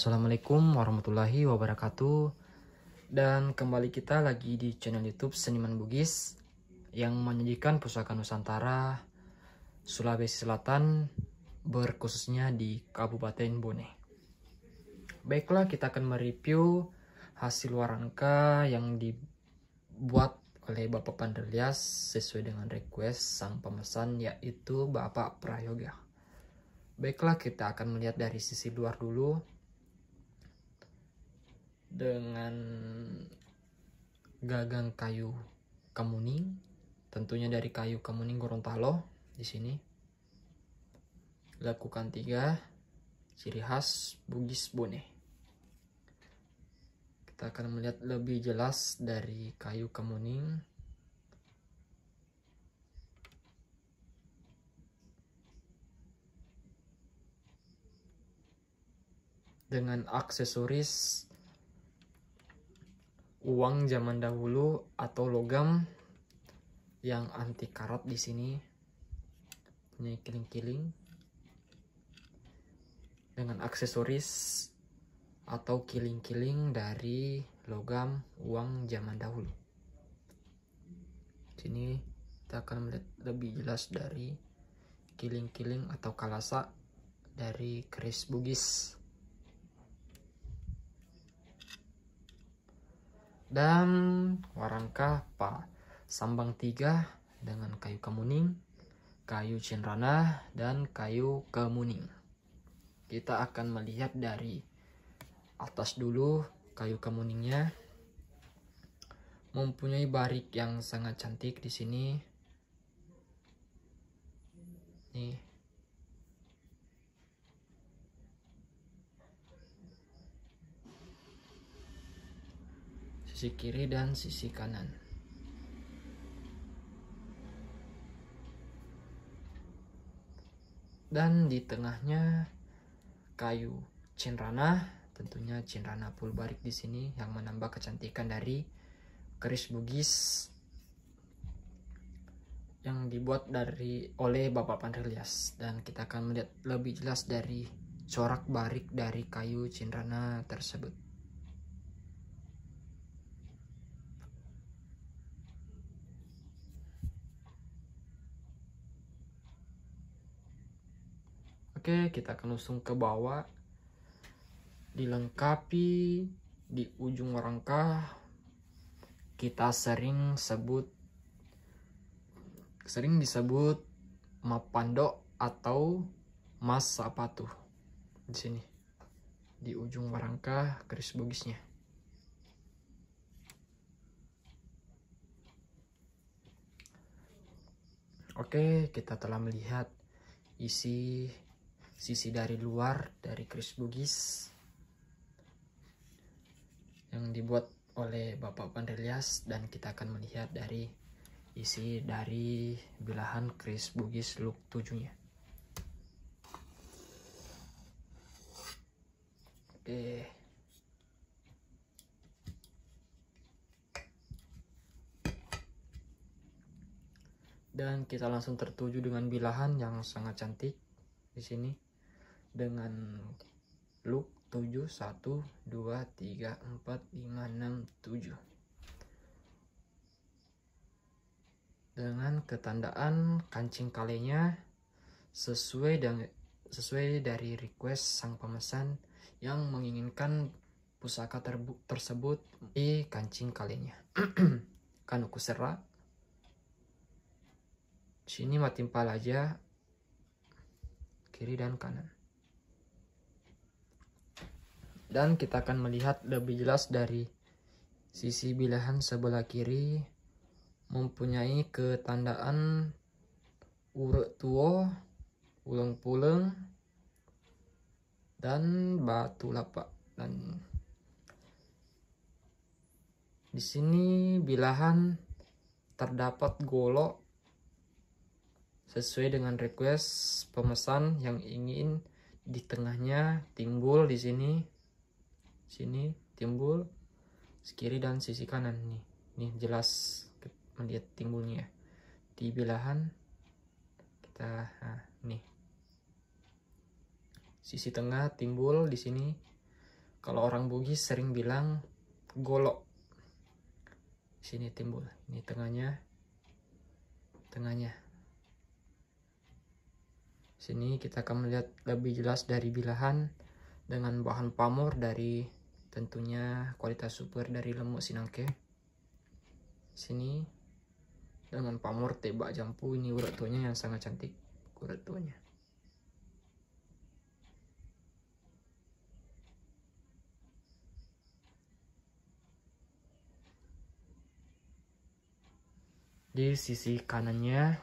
Assalamualaikum warahmatullahi wabarakatuh. Dan kembali kita lagi di channel YouTube Seniman Bugis yang menyajikan pusaka Nusantara Sulawesi Selatan, berkhususnya di Kabupaten Bone. Baiklah, kita akan mereview hasil warangka yang dibuat oleh Bapak Pandelias sesuai dengan request sang pemesan, yaitu Bapak Prayoga. Baiklah, kita akan melihat dari sisi luar dulu. Dengan gagang kayu kemuning, tentunya dari kayu kemuning Gorontalo. Di sini lakukan 3 ciri khas Bugis Bone. Kita akan melihat lebih jelas dari kayu kemuning. Dengan aksesoris uang zaman dahulu atau logam yang anti karat di sini, punya kiling-kiling dengan aksesoris atau kiling-kiling dari logam uang zaman dahulu. Sini kita akan melihat lebih jelas dari kiling-kiling atau kalasa dari keris Bugis. Dan warangka sambang 3 dengan kayu kemuning, kayu cenrana, dan kayu kemuning. Kita akan melihat dari atas dulu. Kayu kemuningnya mempunyai barik yang sangat cantik di sini. Nih. Sisi kiri dan sisi kanan. Dan di tengahnya kayu cenrana, tentunya cenrana full barik di sini yang menambah kecantikan dari keris Bugis yang dibuat oleh Bapak Pandelias. Dan kita akan melihat lebih jelas dari corak barik dari kayu cenrana tersebut. Oke, kita akan langsung ke bawah. Dilengkapi di ujung warangka, kita sering disebut mapando atau mas sapatu. Di sini di ujung warangka keris Bugisnya. Oke, kita telah melihat sisi dari luar dari keris Bugis yang dibuat oleh Bapak Pandelias, dan kita akan melihat dari isi dari belahan keris Bugis look 7-nya. Oke. Dan kita langsung tertuju dengan bilahan yang sangat cantik di sini dengan look 7, 1, 2, 3, 4, 5, 6, 7. Dengan ketandaan kancing kalenya sesuai dari request sang pemesan yang menginginkan pusaka tersebut di kancing kalenya. Kanuku serak. Sini matimpal aja kiri dan kanan. Dan kita akan melihat lebih jelas dari sisi bilahan sebelah kiri mempunyai ketandaan urek tuo, uleng-puleng, dan batu lapak. Dan di sini bilahan terdapat golok sesuai dengan request pemesan yang ingin di tengahnya timbul di sini timbul kiri dan sisi kanan. Nih jelas melihat timbulnya di bilahan kita. Nih sisi tengah timbul di sini Kalau orang Bugis sering bilang golok. Sini timbul, ini tengahnya. Sini kita akan melihat lebih jelas dari bilahan dengan bahan pamor dari tentunya kualitas super dari lemuk Sinangke. Sini dengan pamor tebak jampu, ini urat tuanya yang sangat cantik urat tuanya. Di sisi kanannya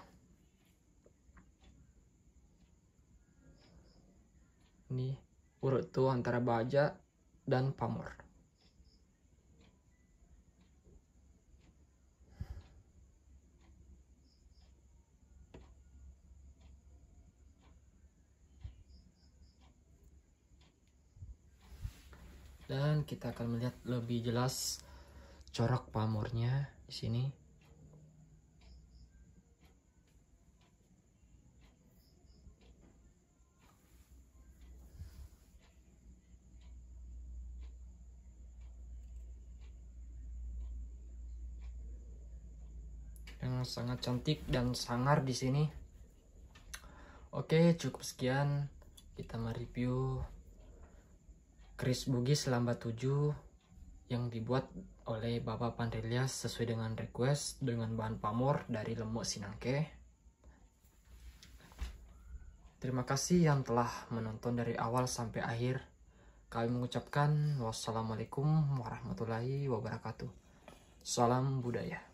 ini urut tuh antara baja dan pamor. Dan kita akan melihat lebih jelas corak pamornya di sini. Yang sangat cantik dan sangar di sini. Oke, cukup sekian kita mereview keris Bugis lambat 7 yang dibuat oleh Bapak Pandrelias sesuai dengan request dengan bahan pamor dari lemuk Sinangke. Terima kasih yang telah menonton dari awal sampai akhir. Kami mengucapkan wassalamualaikum warahmatullahi wabarakatuh. Salam budaya.